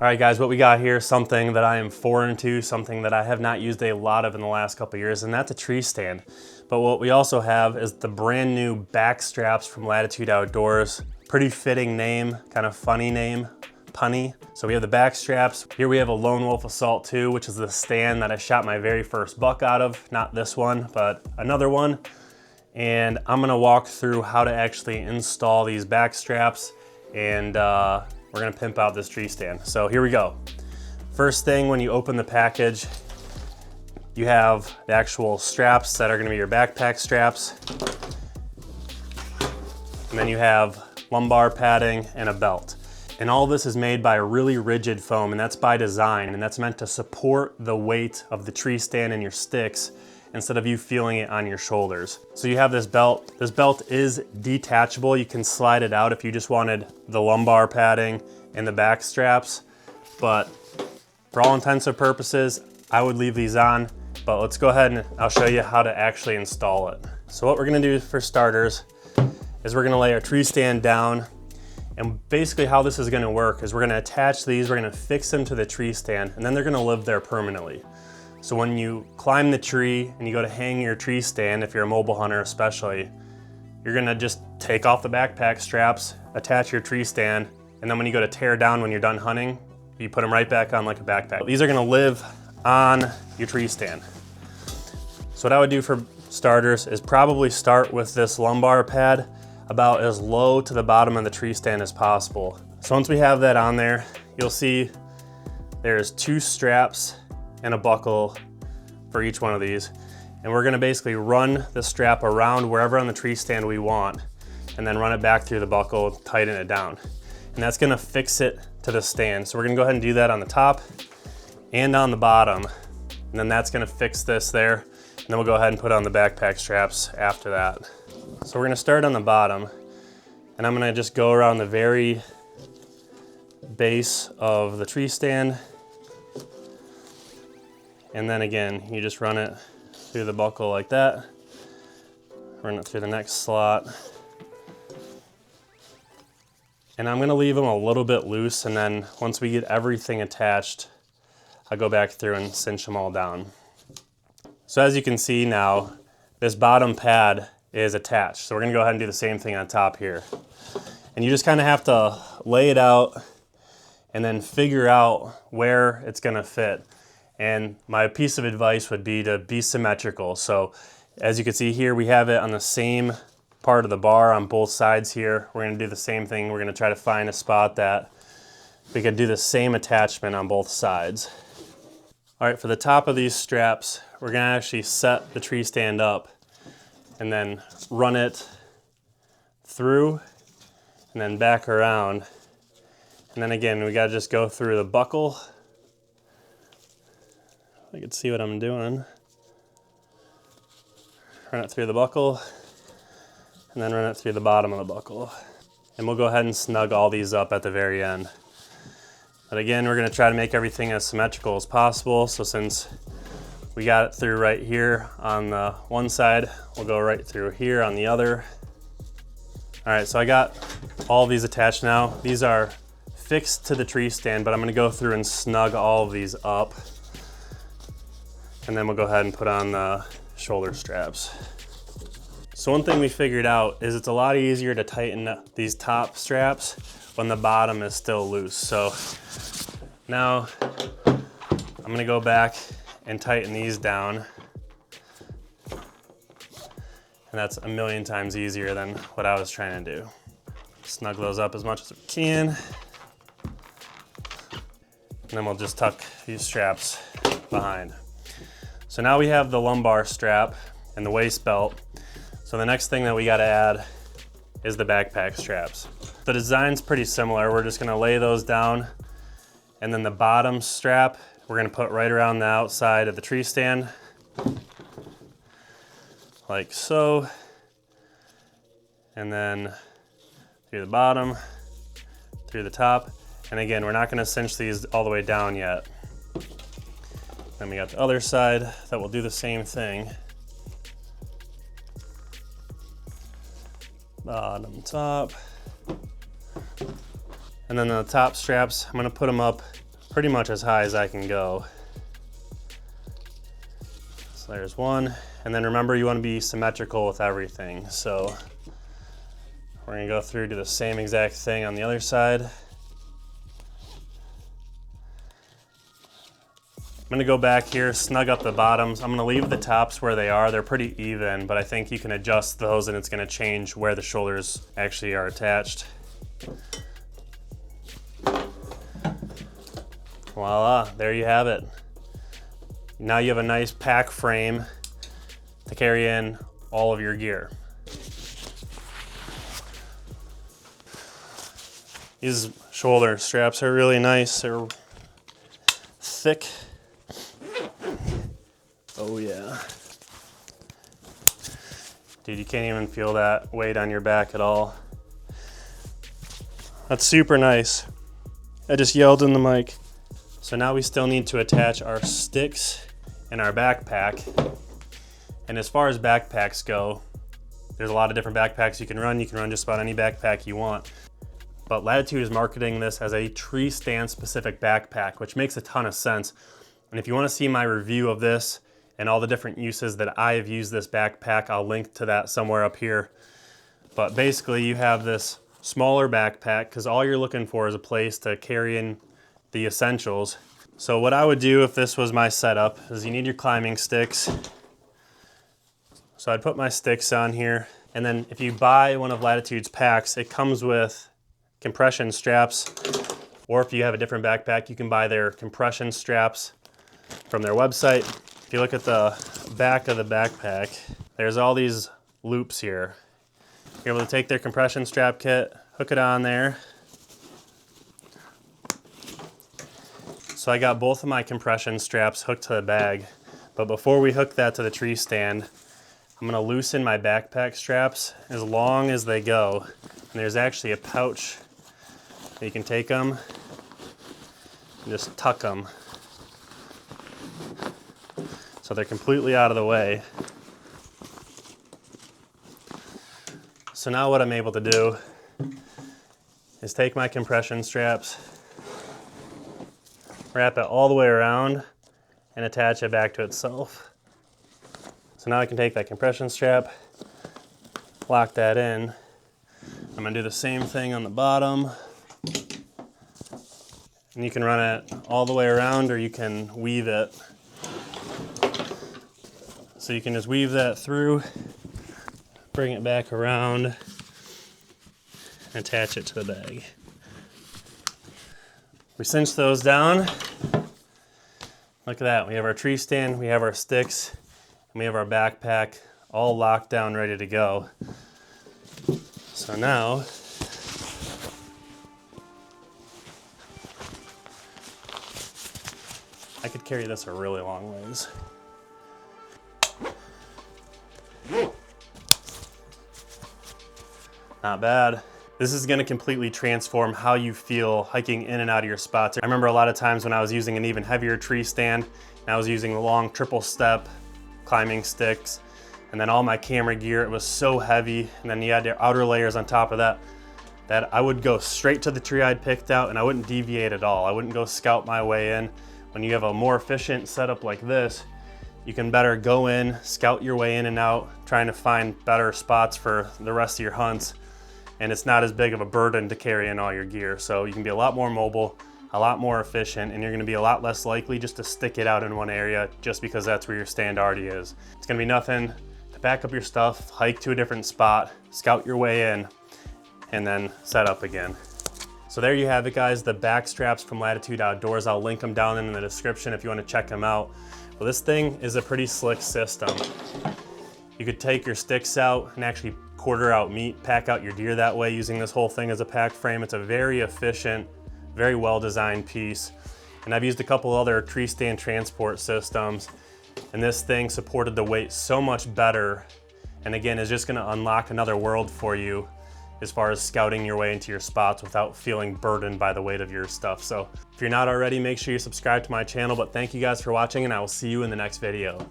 All right guys, what we got here is something that I am foreign to, something that I have not used a lot of in the last couple of years, and that's a tree stand. But what we also have is the brand new back straps from Latitude Outdoors. Pretty fitting name, kind of funny name, punny. So we have the back straps. Here we have a Lone Wolf Assault 2, which is the stand that I shot my very first buck out of. Not this one, but another one. And I'm gonna walk through how to actually install these back straps, and we're gonna pimp out this tree stand. So here we go. First thing, when you open the package, you have the actual straps that are gonna be your backpack straps. And then you have lumbar padding and a belt. And all this is made by a really rigid foam, and that's by design, and that's meant to support the weight of the tree stand and your sticks instead of you feeling it on your shoulders. So you have this belt. This belt is detachable. You can slide it out if you just wanted the lumbar padding and the back straps. But for all intents and purposes, I would leave these on. But let's go ahead and I'll show you how to actually install it. So what we're gonna do for starters is we're gonna lay our tree stand down. And basically how this is gonna work is we're gonna attach these, we're gonna fix them to the tree stand, and then they're gonna live there permanently. So when you climb the tree and you go to hang your tree stand, if you're a mobile hunter especially, you're gonna just take off the backpack straps, attach your tree stand, and then when you go to tear down when you're done hunting, you put them right back on like a backpack. These are gonna live on your tree stand. So what I would do for starters is probably start with this lumbar pad about as low to the bottom of the tree stand as possible. So once we have that on there, you'll see there's 2 straps and a buckle for each one of these. And we're gonna basically run the strap around wherever on the tree stand we want, and then run it back through the buckle, tighten it down. And that's gonna fix it to the stand. So we're gonna go ahead and do that on the top and on the bottom. And then that's gonna fix this there. And then we'll go ahead and put on the backpack straps after that. So we're gonna start on the bottom, and I'm gonna just go around the very base of the tree stand. And then again, you just run it through the buckle like that, run it through the next slot. And I'm gonna leave them a little bit loose, and then once we get everything attached, I'll go back through and cinch them all down. So as you can see now, this bottom pad is attached. So we're gonna go ahead and do the same thing on top here. And you just kind of have to lay it out and then figure out where it's gonna fit. And my piece of advice would be to be symmetrical. So as you can see here, we have it on the same part of the bar on both sides here. We're gonna do the same thing. We're gonna try to find a spot that we could do the same attachment on both sides. All right, for the top of these straps, we're gonna actually set the tree stand up and then run it through and then back around. And then again, we gotta just go through the buckle. I can see what I'm doing. Run it through the buckle, and then run it through the bottom of the buckle. And we'll go ahead and snug all these up at the very end. But again, we're gonna try to make everything as symmetrical as possible. So since we got it through right here on the one side, we'll go right through here on the other. All right, so I got all these attached now. These are fixed to the tree stand, but I'm gonna go through and snug all of these up. And then we'll go ahead and put on the shoulder straps. So one thing we figured out is it's a lot easier to tighten these top straps when the bottom is still loose. So now I'm gonna go back and tighten these down. And that's a million times easier than what I was trying to do. Snug those up as much as we can. And then we'll just tuck these straps behind. So now we have the lumbar strap and the waist belt. So the next thing that we gotta add is the backpack straps. The design's pretty similar. We're just gonna lay those down, and then the bottom strap, we're gonna put right around the outside of the tree stand, like so. And then through the bottom, through the top. And again, we're not gonna cinch these all the way down yet. Then we got the other side that will do the same thing. Bottom, top. And then the top straps, I'm gonna put them up pretty much as high as I can go. So there's one, and then remember you want to be symmetrical with everything. So we're gonna go through, do the same exact thing on the other side. I'm gonna go back here, snug up the bottoms. I'm gonna leave the tops where they are. They're pretty even, but I think you can adjust those and it's gonna change where the shoulders actually are attached. Voila, there you have it. Now you have a nice pack frame to carry in all of your gear. These shoulder straps are really nice. They're thick. Oh yeah. Dude, you can't even feel that weight on your back at all. That's super nice. I just yelled in the mic. So now we still need to attach our sticks and our backpack. And as far as backpacks go, there's a lot of different backpacks you can run. You can run just about any backpack you want. But Latitude is marketing this as a tree stand specific backpack, which makes a ton of sense. And if you want to see my review of this and all the different uses that I have used this backpack, I'll link to that somewhere up here. But basically you have this smaller backpack because all you're looking for is a place to carry in the essentials. So what I would do if this was my setup is you need your climbing sticks. So I'd put my sticks on here, and then if you buy one of Latitude's packs, it comes with compression straps, or if you have a different backpack, you can buy their compression straps from their website. If you look at the back of the backpack, there's all these loops here. You're able to take their compression strap kit, hook it on there. So I got both of my compression straps hooked to the bag, but before we hook that to the tree stand, I'm gonna loosen my backpack straps as long as they go. And there's actually a pouch that you can take them and just tuck them. So they're completely out of the way. So now what I'm able to do is take my compression straps, wrap it all the way around, and attach it back to itself. So now I can take that compression strap, lock that in. I'm gonna do the same thing on the bottom. And you can run it all the way around or you can weave it. So you can just weave that through, bring it back around, and attach it to the bag. We cinch those down. Look at that, we have our tree stand, we have our sticks, and we have our backpack all locked down, ready to go. So now, I could carry this a really long ways. Not bad. This is gonna completely transform how you feel hiking in and out of your spots. I remember a lot of times when I was using an even heavier tree stand, and I was using the long triple step climbing sticks, and then all my camera gear, it was so heavy, and then you had your outer layers on top of that, that I would go straight to the tree I'd picked out and I wouldn't deviate at all. I wouldn't go scout my way in. When you have a more efficient setup like this, you can better go in, scout your way in and out, trying to find better spots for the rest of your hunts. And it's not as big of a burden to carry in all your gear. So you can be a lot more mobile, a lot more efficient, and you're gonna be a lot less likely just to stick it out in one area just because that's where your stand already is. It's gonna be nothing to pack up your stuff, hike to a different spot, scout your way in, and then set up again. So there you have it, guys, the back straps from Latitude Outdoors. I'll link them down in the description if you wanna check them out. Well, this thing is a pretty slick system. You could take your sticks out and actually quarter out meat, pack out your deer that way using this whole thing as a pack frame. It's a very efficient, very well-designed piece. And I've used a couple other tree stand transport systems, and this thing supported the weight so much better. And again, is just gonna unlock another world for you as far as scouting your way into your spots without feeling burdened by the weight of your stuff. So if you're not already, make sure you subscribe to my channel, but thank you guys for watching, and I will see you in the next video.